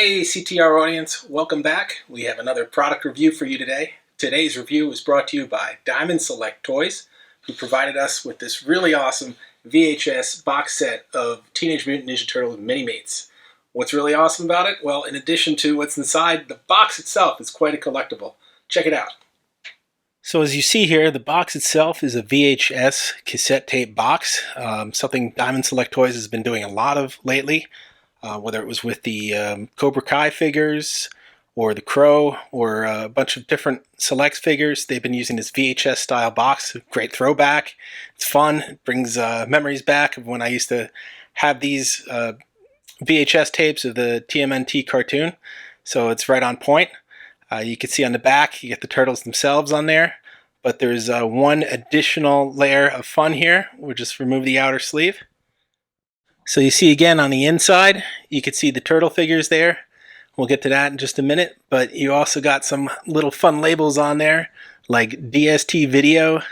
Hey CTR audience, welcome back. We have another product review for you today. Today's review is brought to you by Diamond Select Toys, who provided us with this really awesome VHS box set of Teenage Mutant Ninja Turtles MiniMates. What's really awesome about it? Well, in addition to what's inside, the box itself is quite a collectible. Check it out. So as you see here, the box itself is a VHS cassette tape box, something Diamond Select Toys has been doing a lot of lately. Whether it was with the Cobra Kai figures or the Crow or a bunch of different Selects figures, they've been using this VHS style box. Great throwback. It's fun. It brings memories back of when I used to have these VHS tapes of the TMNT cartoon. So it's right on point. You can see on the back, you get the turtles themselves on there. But there's one additional layer of fun here. We'll just remove the outer sleeve. So you see again on the inside, you can see the turtle figures there. We'll get to that in just a minute, but you also got some little fun labels on there, like DST Video,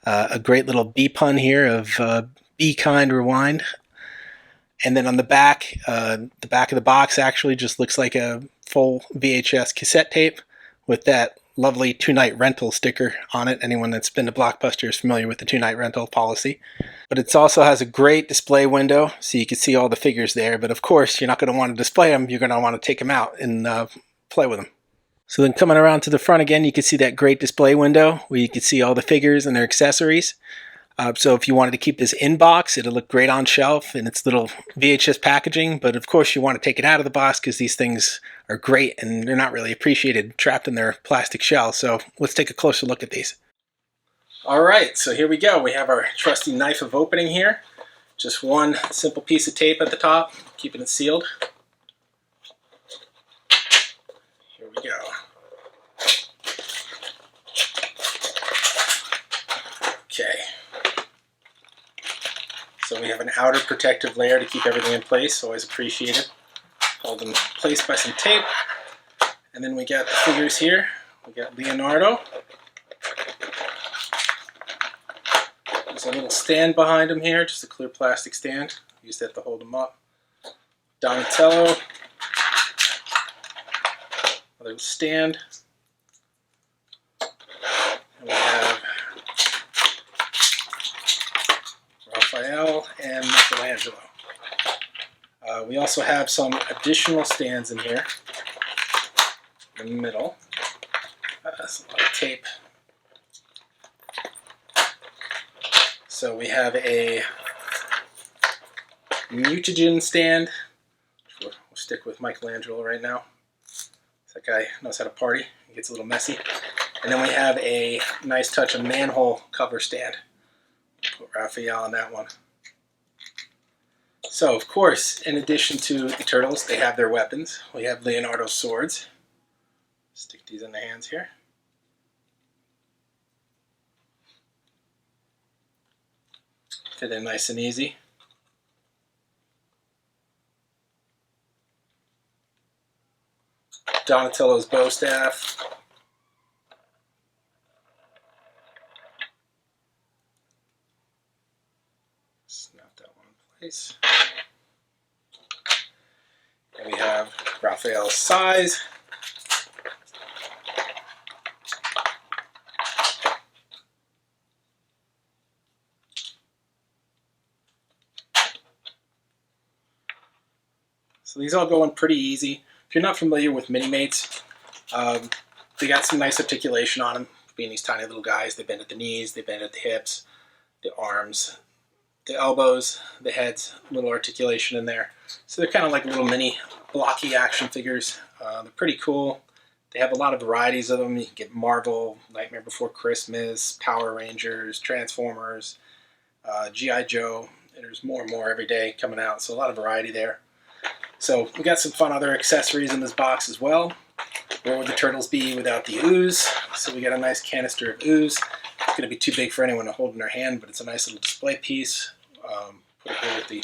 a great little B pun here of Be Kind Rewind. And then on the back of the box actually just looks like a full VHS cassette tape with that lovely 2-night rental sticker on it. Anyone that's been to Blockbuster is familiar with the 2-night rental policy. But it also has a great display window, so you can see all the figures there. But of course, you're not going to want to display them. You're going to want to take them out and play with them. So then coming around to the front again, you can see that great display window where you can see all the figures and their accessories. So if you wanted to keep this in box, it'll look great on shelf in its little VHS packaging. But of course, you want to take it out of the box because these things are great and they're not really appreciated trapped in their plastic shell. So let's take a closer look at these. All right, so here we go. We have our trusty knife of opening here. Just one simple piece of tape at the top, keeping it sealed. Here we go. Okay. So we have an outer protective layer to keep everything in place, always appreciated. Hold them in place by some tape. And then we got the figures here. We got Leonardo. There's a little stand behind him here, just a clear plastic stand. Use that to hold him up. Donatello. Another stand. And we have Raphael and Michelangelo. We also have some additional stands in here in the middle. That's a lot of tape. So we have a mutagen stand. We'll stick with Michelangelo right now. That guy knows how to party. He gets a little messy. And then we have a nice touch of manhole cover stand. Put Raphael on that one. So, of course, in addition to the turtles, they have their weapons. We have Leonardo's swords. Stick these in the hands here. Fit in nice and easy. Donatello's bow staff. Snap that one in place. And we have Raphael's size. So these all go in pretty easy. If you're not familiar with MiniMates, they got some nice articulation on them. Being these tiny little guys, they bend at the knees, they bend at the hips, the arms, the elbows, the heads, a little articulation in there. So they're kind of like little mini blocky action figures. They're pretty cool. They have a lot of varieties of them. You can get Marvel, Nightmare Before Christmas, Power Rangers, Transformers, G.I. Joe, and there's more and more every day coming out. So a lot of variety there. So we got some fun other accessories in this box as well. Where would the turtles be without the ooze? So we got a nice canister of ooze. It's going to be too big for anyone to hold in their hand, but it's a nice little display piece. Put it here with the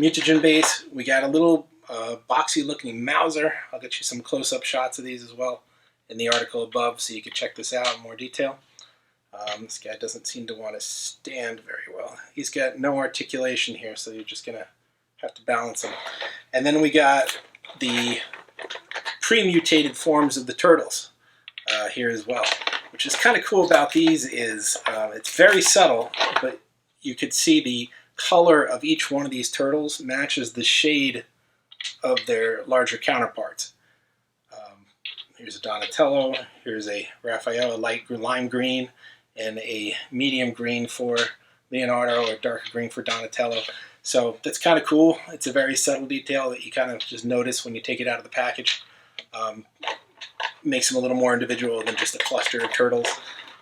mutagen base. We got a little boxy looking Mauser. I'll get you some close-up shots of these as well in the article above so you can check this out in more detail. This guy doesn't seem to want to stand very well. He's got no articulation here, so you're just going to have to balance him. And then we got the pre-mutated forms of the turtles here as well. Which is kind of cool about these is it's very subtle, but you could see the color of each one of these turtles matches the shade of their larger counterparts. Here's a Donatello, here's a Raphael, a light lime green, and a medium green for Leonardo, or darker green for Donatello. So that's kind of cool. It's a very subtle detail that you kind of just notice when you take it out of the package. Makes them a little more individual than just a cluster of turtles.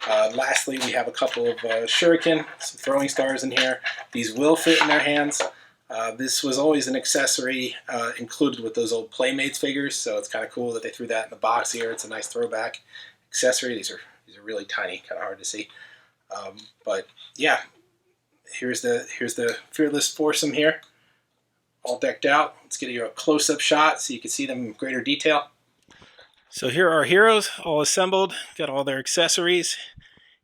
Lastly, we have a couple of shuriken, some throwing stars in here. These will fit in their hands. This was always an accessory included with those old Playmates figures, so it's kind of cool that they threw that in the box here. It's a nice throwback accessory. These are really tiny, kind of hard to see. But yeah, here's the Fearless foursome here, all decked out. Let's get you a close-up shot so you can see them in greater detail. So here are our heroes, all assembled, got all their accessories.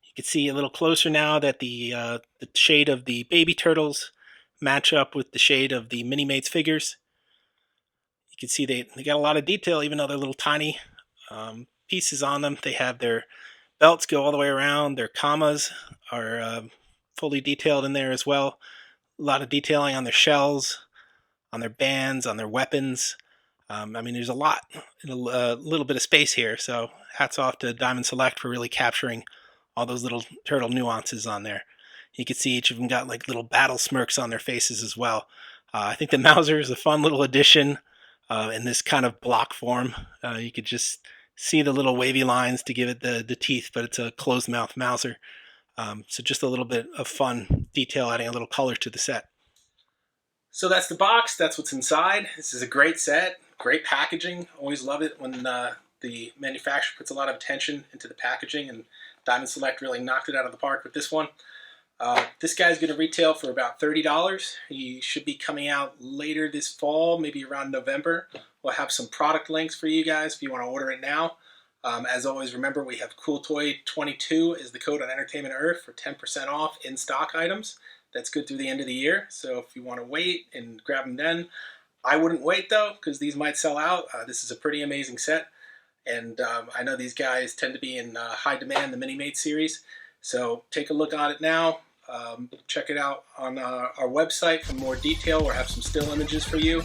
You can see a little closer now that the shade of the baby turtles match up with the shade of the MiniMates figures. You can see they got a lot of detail, even though they're little tiny pieces on them. They have their belts go all the way around. Their commas are fully detailed in there as well. A lot of detailing on their shells, on their bands, on their weapons. I mean, there's a lot in a little bit of space here, so hats off to Diamond Select for really capturing all those little turtle nuances on there. You can see each of them got like little battle smirks on their faces as well. I think the Mauser is a fun little addition in this kind of block form. You could just see the little wavy lines to give it the teeth, but it's a closed mouth Mauser. So just a little bit of fun detail, adding a little color to the set. So that's the box. That's what's inside. This is a great set. Great packaging. Always love it when the manufacturer puts a lot of attention into the packaging, and Diamond Select really knocked it out of the park with this one. This guy's going to retail for about $30. He should be coming out later this fall, maybe around November. We'll have some product links for you guys if you want to order it now. As always, remember we have CoolToy22 is the code on Entertainment Earth for 10% off in-stock items. That's good through the end of the year, so if you want to wait and grab them then. I wouldn't wait though, because these might sell out. This is a pretty amazing set, and I know these guys tend to be in high demand, the MiniMates series. So take a look at it now. Check it out on our website for more detail. We'll have some still images for you.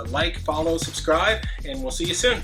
Like, follow, subscribe, and we'll see you soon.